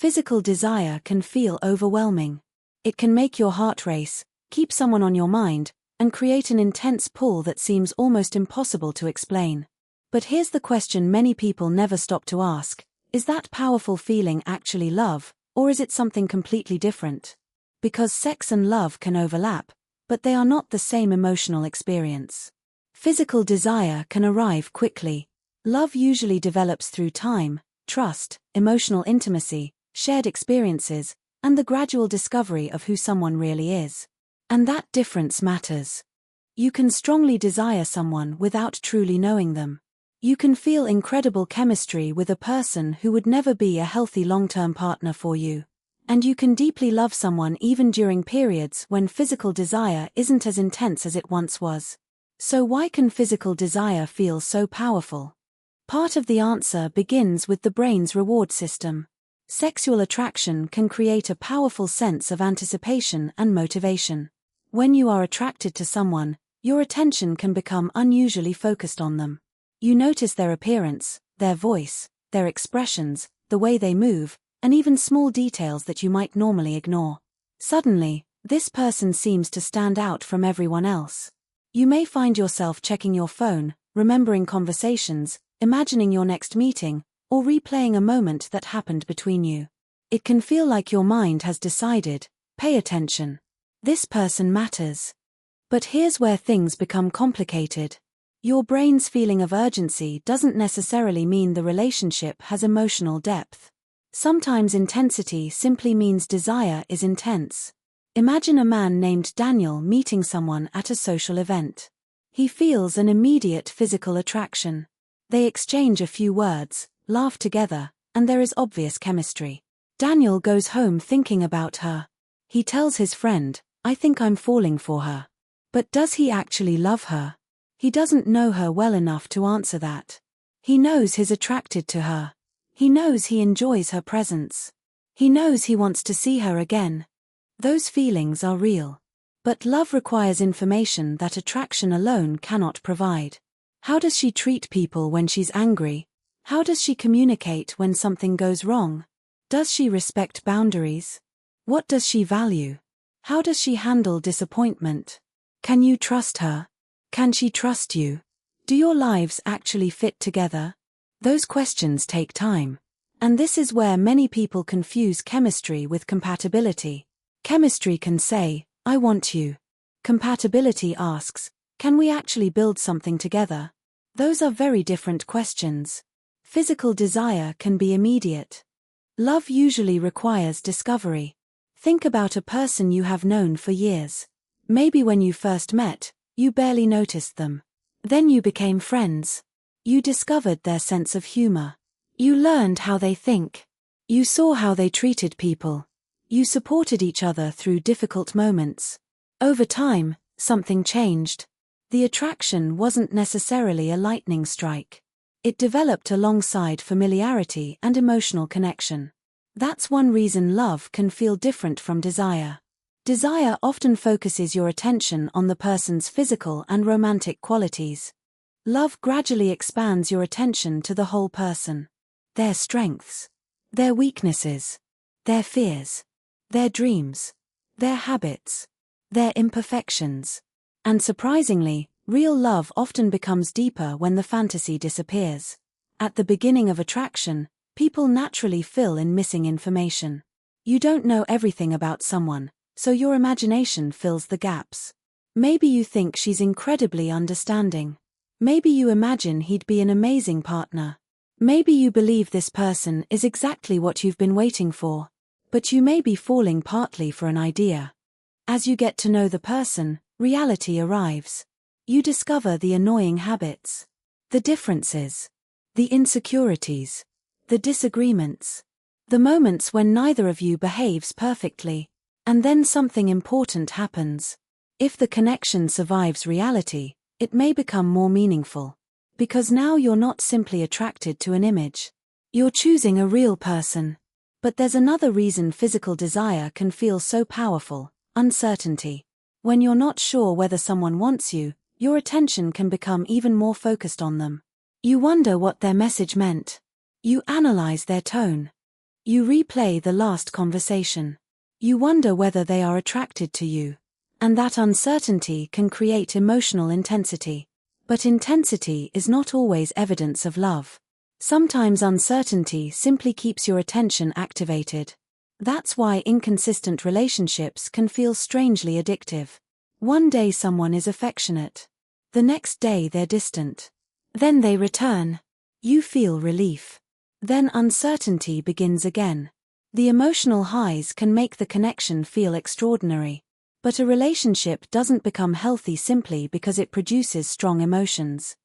Physical desire can feel overwhelming. It can make your heart race, keep someone on your mind, and create an intense pull that seems almost impossible to explain. But here's the question many people never stop to ask: is that powerful feeling actually love, or is it something completely different? Because sex and love can overlap, but they are not the same emotional experience. Physical desire can arrive quickly. Love usually develops through time, trust, emotional intimacy, shared experiences, and the gradual discovery of who someone really is. And that difference matters. You can strongly desire someone without truly knowing them. You can feel incredible chemistry with a person who would never be a healthy long-term partner for you. And you can deeply love someone even during periods when physical desire isn't as intense as it once was. So why can physical desire feel so powerful? Part of the answer begins with the brain's reward system. Sexual attraction can create a powerful sense of anticipation and motivation. When you are attracted to someone, your attention can become unusually focused on them. You notice their appearance, their voice, their expressions, the way they move, and even small details that you might normally ignore. Suddenly, this person seems to stand out from everyone else. You may find yourself checking your phone, remembering conversations, imagining your next meeting, or replaying a moment that happened between you. It can feel like your mind has decided, pay attention. This person matters. But here's where things become complicated. Your brain's feeling of urgency doesn't necessarily mean the relationship has emotional depth. Sometimes intensity simply means desire is intense. Imagine a man named Daniel meeting someone at a social event. He feels an immediate physical attraction. They exchange a few words, laugh together, and there is obvious chemistry. Daniel goes home thinking about her. He tells his friend, "I think I'm falling for her." But does he actually love her? He doesn't know her well enough to answer that. He knows he's attracted to her. He knows he enjoys her presence. He knows he wants to see her again. Those feelings are real. But love requires information that attraction alone cannot provide. How does she treat people when she's angry? How does she communicate when something goes wrong? Does she respect boundaries? What does she value? How does she handle disappointment? Can you trust her? Can she trust you? Do your lives actually fit together? Those questions take time. And this is where many people confuse chemistry with compatibility. Chemistry can say, "I want you." Compatibility asks, "Can we actually build something together?" Those are very different questions. Physical desire can be immediate. Love usually requires discovery. Think about a person you have known for years. Maybe when you first met, you barely noticed them. Then you became friends. You discovered their sense of humor. You learned how they think. You saw how they treated people. You supported each other through difficult moments. Over time, something changed. The attraction wasn't necessarily a lightning strike. It developed alongside familiarity and emotional connection. That's one reason love can feel different from desire. Desire often focuses your attention on the person's physical and romantic qualities. Love gradually expands your attention to the whole person. Their strengths, their weaknesses, their fears, their dreams, their habits, their imperfections. And surprisingly, real love often becomes deeper when the fantasy disappears. At the beginning of attraction, people naturally fill in missing information. You don't know everything about someone, so your imagination fills the gaps. Maybe you think she's incredibly understanding. Maybe you imagine he'd be an amazing partner. Maybe you believe this person is exactly what you've been waiting for. But you may be falling partly for an idea. As you get to know the person, reality arrives. You discover the annoying habits, the differences, the insecurities, the disagreements, the moments when neither of you behaves perfectly. And then something important happens. If the connection survives reality, it may become more meaningful. Because now you're not simply attracted to an image. You're choosing a real person. But there's another reason physical desire can feel so powerful: uncertainty. When you're not sure whether someone wants you, your attention can become even more focused on them. You wonder what their message meant. You analyze their tone. You replay the last conversation. You wonder whether they are attracted to you. And that uncertainty can create emotional intensity. But intensity is not always evidence of love. Sometimes uncertainty simply keeps your attention activated. That's why inconsistent relationships can feel strangely addictive. One day someone is affectionate. The next day they're distant. Then they return. You feel relief. Then uncertainty begins again. The emotional highs can make the connection feel extraordinary. But a relationship doesn't become healthy simply because it produces strong emotions.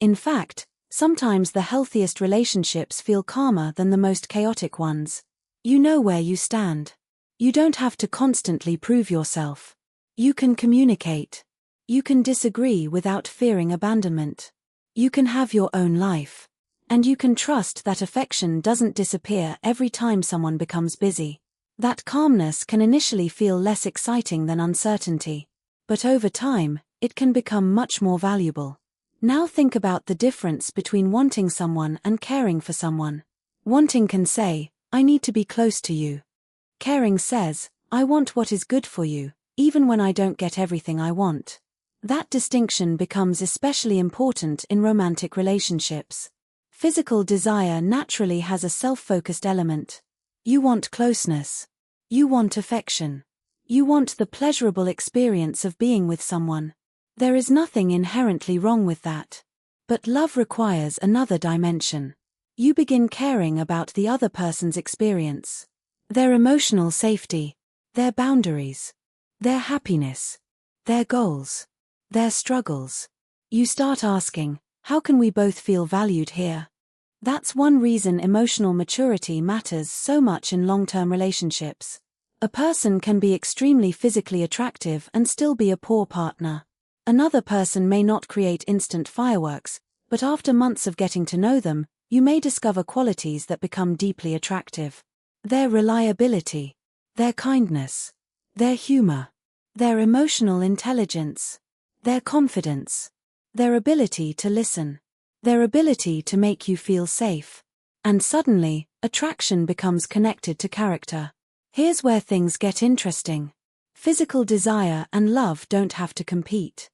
In fact, sometimes the healthiest relationships feel calmer than the most chaotic ones. You know where you stand. You don't have to constantly prove yourself. You can communicate. You can disagree without fearing abandonment. You can have your own life. And you can trust that affection doesn't disappear every time someone becomes busy. That calmness can initially feel less exciting than uncertainty. But over time, it can become much more valuable. Now think about the difference between wanting someone and caring for someone. Wanting can say, I need to be close to you. Caring says, I want what is good for you, even when I don't get everything I want. That distinction becomes especially important in romantic relationships. Physical desire naturally has a self-focused element. You want closeness. You want affection. You want the pleasurable experience of being with someone. There is nothing inherently wrong with that. But love requires another dimension. You begin caring about the other person's experience. Their emotional safety. Their boundaries. Their happiness. Their goals. Their struggles. You start asking, how can we both feel valued here? That's one reason emotional maturity matters so much in long-term relationships. A person can be extremely physically attractive and still be a poor partner. Another person may not create instant fireworks, but after months of getting to know them, you may discover qualities that become deeply attractive. Their reliability, their kindness, their humor, their emotional intelligence, their confidence, their ability to listen. Their ability to make you feel safe. And suddenly, attraction becomes connected to character. Here's where things get interesting. Physical desire and love don't have to compete.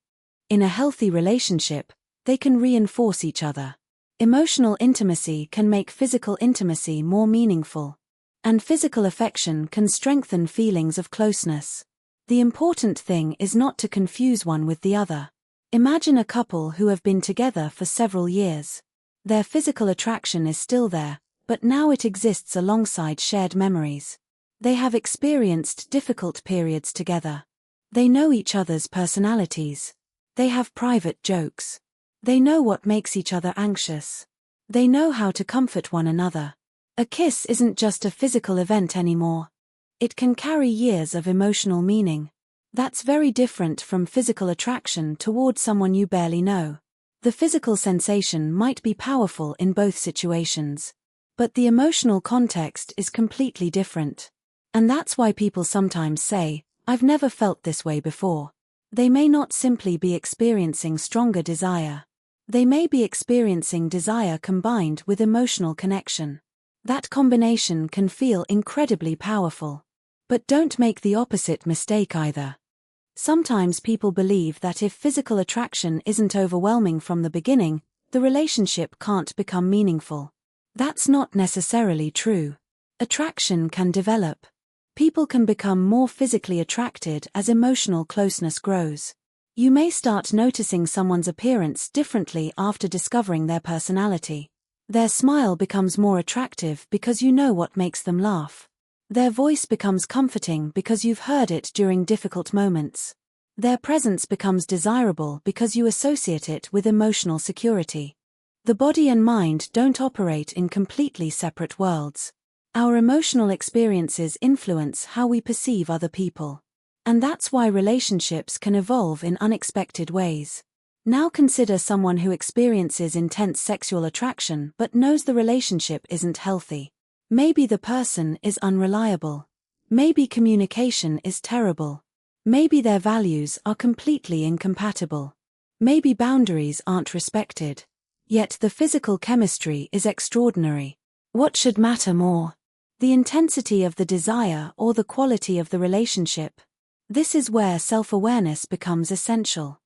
In a healthy relationship, they can reinforce each other. Emotional intimacy can make physical intimacy more meaningful. And physical affection can strengthen feelings of closeness. The important thing is not to confuse one with the other. Imagine a couple who have been together for several years. Their physical attraction is still there, but now it exists alongside shared memories. They have experienced difficult periods together. They know each other's personalities. They have private jokes. They know what makes each other anxious. They know how to comfort one another. A kiss isn't just a physical event anymore. It can carry years of emotional meaning. That's very different from physical attraction towards someone you barely know. The physical sensation might be powerful in both situations. But the emotional context is completely different. And that's why people sometimes say, I've never felt this way before. They may not simply be experiencing stronger desire. They may be experiencing desire combined with emotional connection. That combination can feel incredibly powerful. But don't make the opposite mistake either. Sometimes people believe that if physical attraction isn't overwhelming from the beginning, the relationship can't become meaningful. That's not necessarily true. Attraction can develop. People can become more physically attracted as emotional closeness grows. You may start noticing someone's appearance differently after discovering their personality. Their smile becomes more attractive because you know what makes them laugh. Their voice becomes comforting because you've heard it during difficult moments. Their presence becomes desirable because you associate it with emotional security. The body and mind don't operate in completely separate worlds. Our emotional experiences influence how we perceive other people. And that's why relationships can evolve in unexpected ways. Now consider someone who experiences intense sexual attraction but knows the relationship isn't healthy. Maybe the person is unreliable. Maybe communication is terrible. Maybe their values are completely incompatible. Maybe boundaries aren't respected. Yet the physical chemistry is extraordinary. What should matter more? The intensity of the desire or the quality of the relationship? This is where self-awareness becomes essential.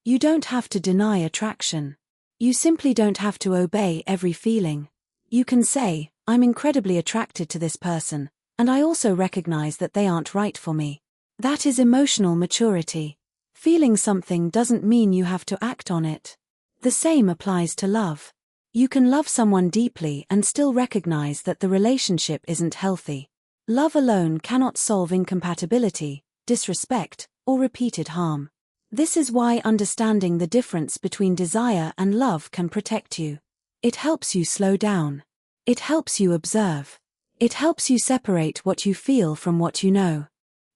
You don't have to deny attraction. You simply don't have to obey every feeling. You can say, I'm incredibly attracted to this person, and I also recognize that they aren't right for me. That is emotional maturity. Feeling something doesn't mean you have to act on it. The same applies to love. You can love someone deeply and still recognize that the relationship isn't healthy. Love alone cannot solve incompatibility, disrespect, or repeated harm. This is why understanding the difference between desire and love can protect you. It helps you slow down. It helps you observe. It helps you separate what you feel from what you know.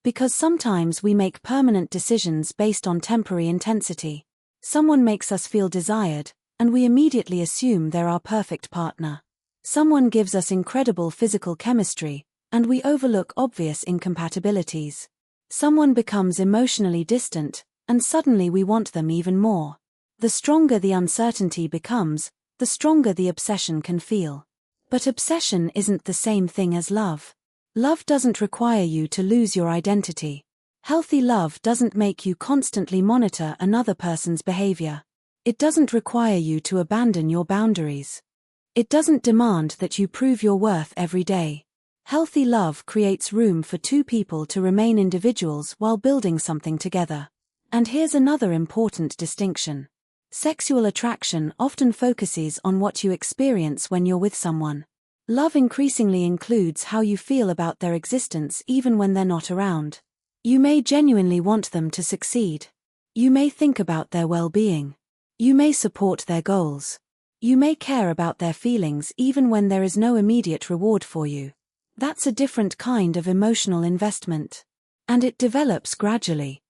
Because sometimes we make permanent decisions based on temporary intensity. Someone makes us feel desired, and we immediately assume they're our perfect partner. Someone gives us incredible physical chemistry, and we overlook obvious incompatibilities. Someone becomes emotionally distant, and suddenly we want them even more. The stronger the uncertainty becomes, the stronger the obsession can feel. But obsession isn't the same thing as love. Love doesn't require you to lose your identity. Healthy love doesn't make you constantly monitor another person's behavior. It doesn't require you to abandon your boundaries. It doesn't demand that you prove your worth every day. Healthy love creates room for two people to remain individuals while building something together. And here's another important distinction. Sexual attraction often focuses on what you experience when you're with someone. Love increasingly includes how you feel about their existence even when they're not around. You may genuinely want them to succeed. You may think about their well-being. You may support their goals. You may care about their feelings even when there is no immediate reward for you. That's a different kind of emotional investment. And it develops gradually.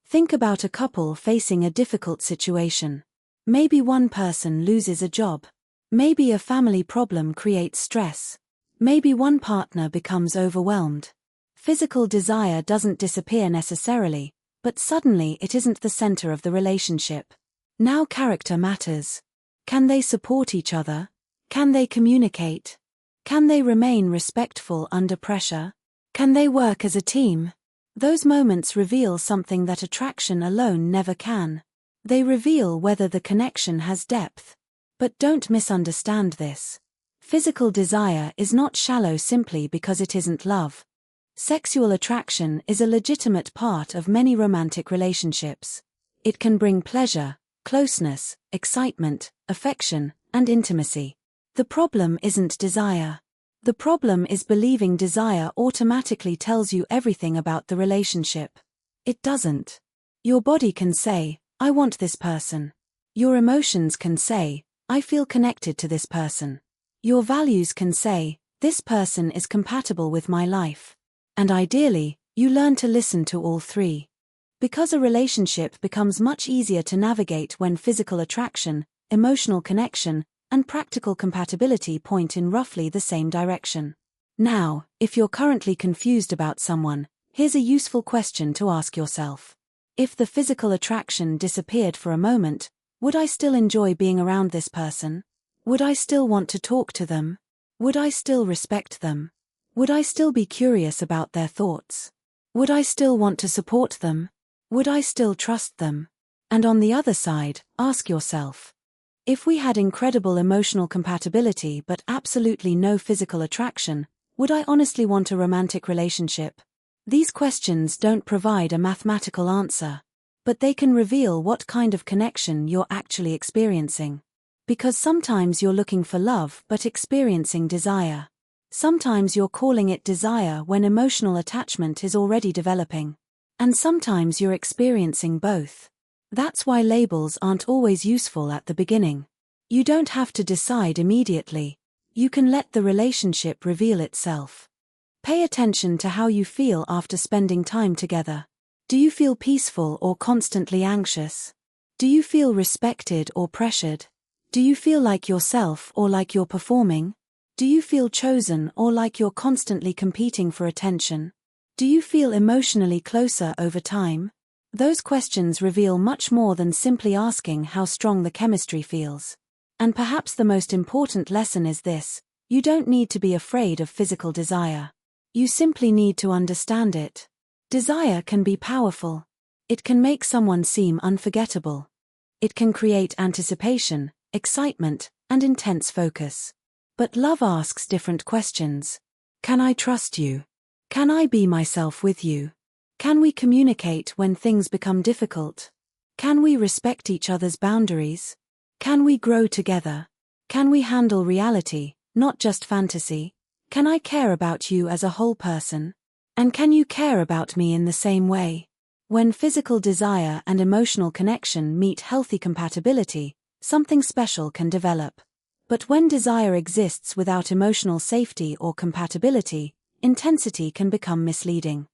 Think about a couple facing a difficult situation. Maybe one person loses a job. Maybe a family problem creates stress. Maybe one partner becomes overwhelmed. Physical desire doesn't disappear necessarily, but suddenly it isn't the center of the relationship. Now character matters. Can they support each other? Can they communicate? Can they remain respectful under pressure? Can they work as a team? Those moments reveal something that attraction alone never can. They reveal whether the connection has depth. But don't misunderstand this. Physical desire is not shallow simply because it isn't love. Sexual attraction is a legitimate part of many romantic relationships. It can bring pleasure, closeness, excitement, affection, and intimacy. The problem isn't desire. The problem is believing desire automatically tells you everything about the relationship. It doesn't. Your body can say, I want this person. Your emotions can say, I feel connected to this person. Your values can say, this person is compatible with my life. And ideally, you learn to listen to all three. Because a relationship becomes much easier to navigate when physical attraction, emotional connection, and practical compatibility point in roughly the same direction. Now, if you're currently confused about someone, here's a useful question to ask yourself. If the physical attraction disappeared for a moment, would I still enjoy being around this person? Would I still want to talk to them? Would I still respect them? Would I still be curious about their thoughts? Would I still want to support them? Would I still trust them? And on the other side, ask yourself, if we had incredible emotional compatibility but absolutely no physical attraction, would I honestly want a romantic relationship? These questions don't provide a mathematical answer, but they can reveal what kind of connection you're actually experiencing. Because sometimes you're looking for love but experiencing desire. Sometimes you're calling it desire when emotional attachment is already developing. And sometimes you're experiencing both. That's why labels aren't always useful at the beginning. You don't have to decide immediately. You can let the relationship reveal itself. Pay attention to how you feel after spending time together. Do you feel peaceful or constantly anxious? Do you feel respected or pressured? Do you feel like yourself or like you're performing? Do you feel chosen or like you're constantly competing for attention? Do you feel emotionally closer over time? Those questions reveal much more than simply asking how strong the chemistry feels. And perhaps the most important lesson is this: You don't need to be afraid of physical desire. You simply need to understand it. Desire can be powerful. It can make someone seem unforgettable. It can create anticipation, excitement, and intense focus. But love asks different questions. Can I trust you? Can I be myself with you? Can we communicate when things become difficult? Can we respect each other's boundaries? Can we grow together? Can we handle reality, not just fantasy? Can I care about you as a whole person? And can you care about me in the same way? When physical desire and emotional connection meet healthy compatibility, something special can develop. But when desire exists without emotional safety or compatibility, intensity can become misleading.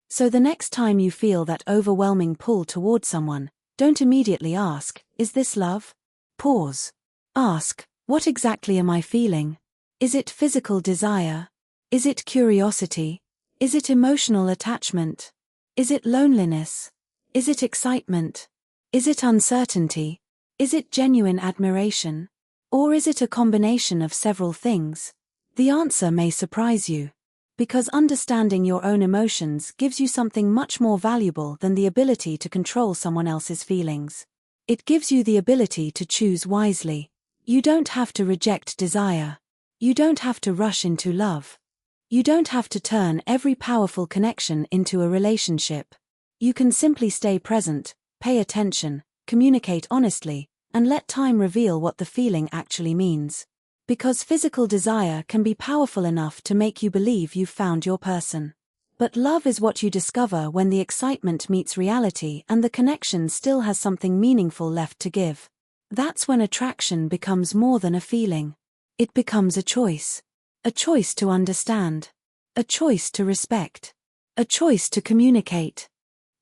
So the next time you feel that overwhelming pull toward someone, don't immediately ask, is this love? Pause. Ask, what exactly am I feeling? Is it physical desire? Is it curiosity? Is it emotional attachment? Is it loneliness? Is it excitement? Is it uncertainty? Is it genuine admiration? Or is it a combination of several things? The answer may surprise you. Because understanding your own emotions gives you something much more valuable than the ability to control someone else's feelings. It gives you the ability to choose wisely. You don't have to reject desire. You don't have to rush into love. You don't have to turn every powerful connection into a relationship. You can simply stay present, pay attention, communicate honestly, and let time reveal what the feeling actually means. Because physical desire can be powerful enough to make you believe you've found your person. But love is what you discover when the excitement meets reality and the connection still has something meaningful left to give. That's when attraction becomes more than a feeling. It becomes a choice. A choice to understand. A choice to respect. A choice to communicate.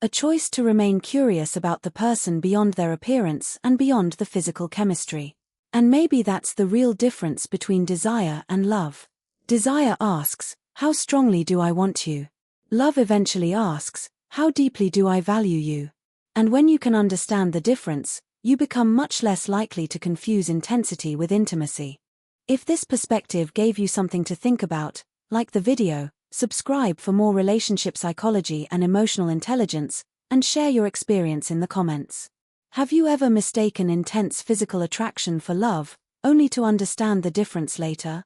A choice to remain curious about the person beyond their appearance and beyond the physical chemistry. And maybe that's the real difference between desire and love. Desire asks, how strongly do I want you? Love eventually asks, how deeply do I value you? And when you can understand the difference, you become much less likely to confuse intensity with intimacy. If this perspective gave you something to think about, like the video, subscribe for more relationship psychology and emotional intelligence, and share your experience in the comments. Have you ever mistaken intense physical attraction for love, only to understand the difference later?